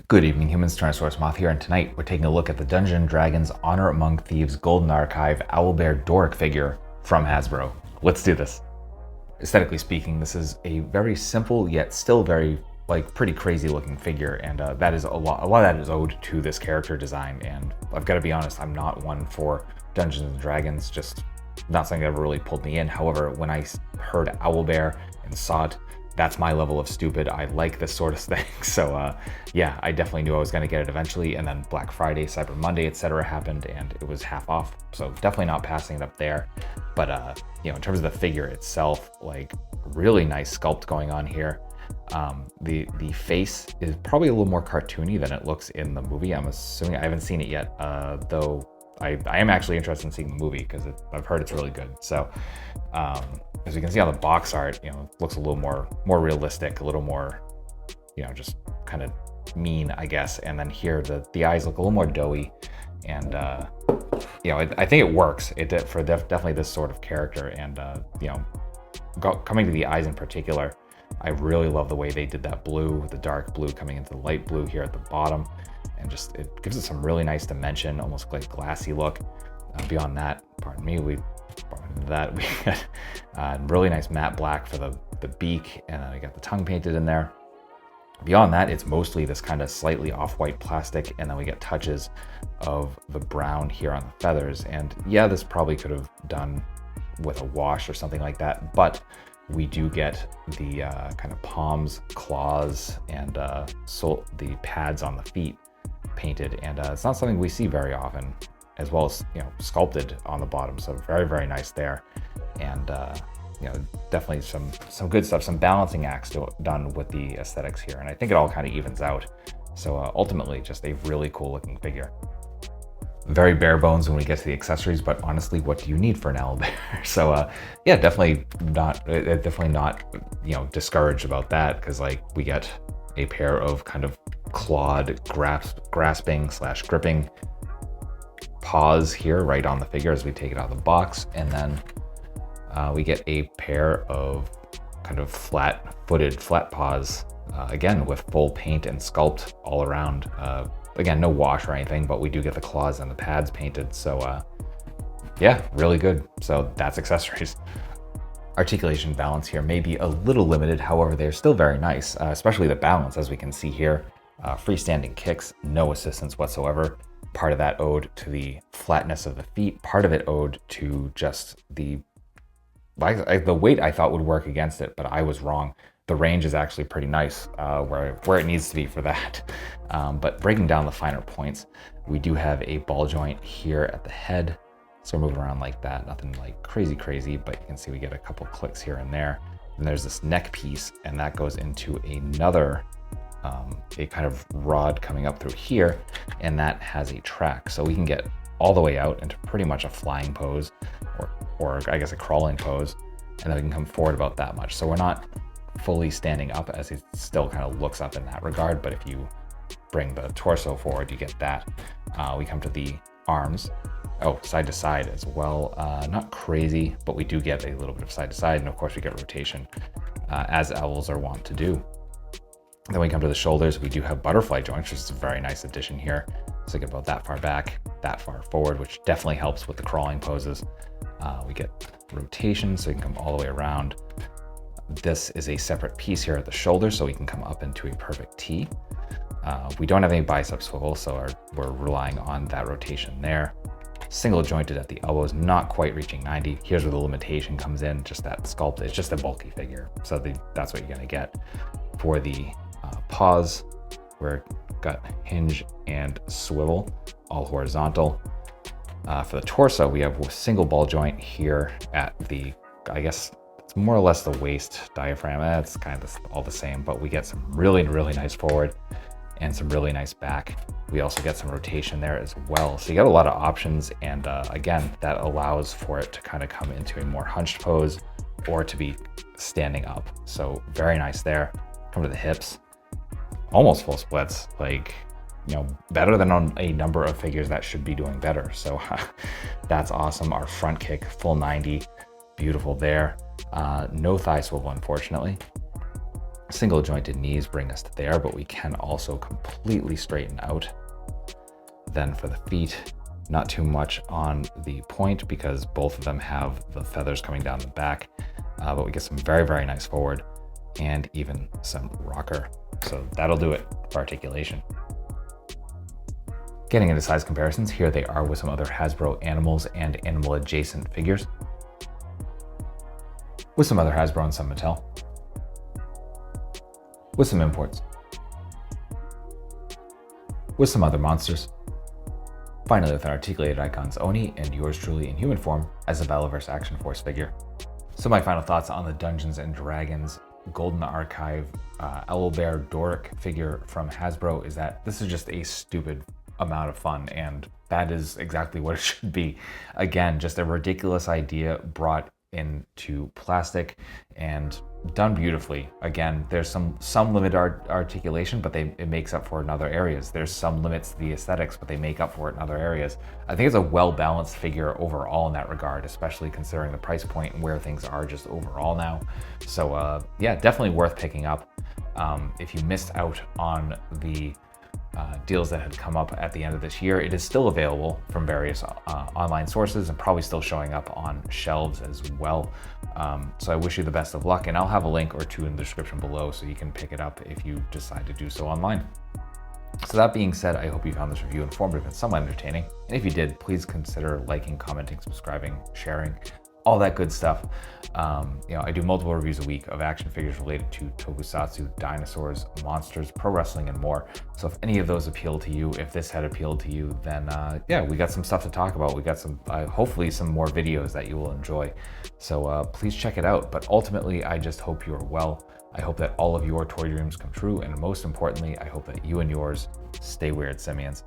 Good evening, humans. TyrannosaurusMoth here, and tonight we're taking a look at the Dungeons & Dragons Honor Among Thieves Golden Archive Owlbear Doric figure from Hasbro. Let's do this. Aesthetically speaking, this is a very simple yet still very pretty crazy looking figure, and that is a lot of that is owed to this character design. And I've got to be honest, I'm not one for Dungeons & Dragons, just not something that ever really pulled me in. However, when I heard Owlbear and saw it, that's my level of stupid. I like this sort of thing. So yeah, I definitely knew I was going to get it eventually. And then Black Friday, Cyber Monday, etc. happened, and it was half off. So definitely not passing it up there. But you know, in terms of the figure itself, like really nice sculpt going on here. The face is probably a little more cartoony than it looks in the movie. I'm assuming. I haven't seen it yet, though. I am actually interested in seeing the movie because I've heard it's really good. So as you can see on the box art, you know, it looks a little more realistic, a little more, you know, just kind of mean, I guess. And then here the eyes look a little more doughy, and you know, I think it works. For definitely this sort of character, and you know, coming to the eyes in particular, I really love the way they did that blue, the dark blue coming into the light blue here at the bottom. And just, it gives it some really nice dimension, almost like glassy look. Beyond that, pardon me, we got really nice matte black for the beak, and then we got the tongue painted in there. Beyond that, it's mostly this kind of slightly off-white plastic, and then we get touches of the brown here on the feathers. And yeah, this probably could have done with a wash or something like that, but we do get the kind of palms, claws, and the pads on the feet painted, and it's not something we see very often, as well as, you know, sculpted on the bottom. So very nice there. And you know, definitely some good stuff, some balancing acts done with the aesthetics here, and I think it all kind of evens out. So ultimately just a really cool looking figure. Very bare bones when we get to the accessories, but honestly, what do you need for an owlbear? So yeah, definitely not you know, discouraged about that, because like we get a pair of kind of clawed grasping / gripping paws here right on the figure as we take it out of the box, and then we get a pair of kind of flat-footed flat paws, again with full paint and sculpt all around. Again, no wash or anything, but we do get the claws and the pads painted. So yeah, really good. So that's accessories. Articulation balance here may be a little limited, however, they're still very nice, especially the balance, as we can see here. Freestanding kicks, no assistance whatsoever. Part of that owed to the flatness of the feet, part of it owed to just the weight I thought would work against it, but I was wrong. The range is actually pretty nice where it needs to be for that. But breaking down the finer points, we do have a ball joint here at the head. So we're moving around like that, nothing like crazy, but you can see we get a couple clicks here and there. And there's this neck piece, and that goes into another, a kind of rod coming up through here, and that has a track. So we can get all the way out into pretty much a flying pose, or I guess a crawling pose, and then we can come forward about that much. So we're not fully standing up, as it still kind of looks up in that regard, but if you bring the torso forward, you get that. We come to the arms, side to side as well. Not crazy, but we do get a little bit of side to side, and of course we get rotation, as owls are wont to do. Then we come to the shoulders, we do have butterfly joints, which is a very nice addition here. So we get about that far back, that far forward, which definitely helps with the crawling poses. We get rotation, so we can come all the way around. This is a separate piece here at the shoulder, so we can come up into a perfect T. We don't have any bicep swivel, so we're relying on that rotation there. Single jointed at the elbows, not quite reaching 90. Here's where the limitation comes in, just that sculpt. It's just a bulky figure, so that's what you're gonna get. For the paws, we're got hinge and swivel, all horizontal. For the torso, we have a single ball joint here at the, I guess it's more or less the waist diaphragm. That's kind of all the same, but we get some really nice forward and some really nice back. We also get some rotation there as well. So you got a lot of options, and again, that allows for it to kind of come into a more hunched pose or to be standing up. So very nice there. Come to the hips, almost full splits, like, you know, better than on a number of figures that should be doing better. So that's awesome. Our front kick, full 90, beautiful there. No thigh swivel, unfortunately. Single jointed knees bring us to there, but we can also completely straighten out. Then for the feet, not too much on the point because both of them have the feathers coming down the back, but we get some very, very nice forward and even some rocker. So that'll do it for articulation. Getting into size comparisons, here they are with some other Hasbro animals and animal adjacent figures, with some other Hasbro and some Mattel, with some imports, with some other monsters. Finally, with an articulated icons Oni and yours truly in human form as a Battleverse Action Force figure. So my final thoughts on the Dungeons and Dragons Golden Archive Owlbear Doric figure from Hasbro is that this is just a stupid amount of fun, and that is exactly what it should be. Again, just a ridiculous idea brought into plastic and done beautifully. Again, there's some limited articulation, but it makes up for it in other areas. There's some limits to the aesthetics, but they make up for it in other areas. I think it's a well-balanced figure overall in that regard, especially considering the price point and where things are just overall now. So yeah, definitely worth picking up. If you missed out on the deals that had come up at the end of this year, it is still available from various online sources and probably still showing up on shelves as well. So I wish you the best of luck, and I'll have a link or two in the description below so you can pick it up if you decide to do so online. So that being said, I hope you found this review informative and somewhat entertaining. And if you did, please consider liking, commenting, subscribing, sharing, all that good stuff. You know, I do multiple reviews a week of action figures related to tokusatsu, dinosaurs, monsters, pro wrestling, and more. So if any of those appeal to you, if this had appealed to you, then yeah, we got some stuff to talk about. We got some, hopefully some more videos that you will enjoy. So please check it out. But ultimately, I just hope you are well. I hope that all of your toy dreams come true. And most importantly, I hope that you and yours stay weird, simians.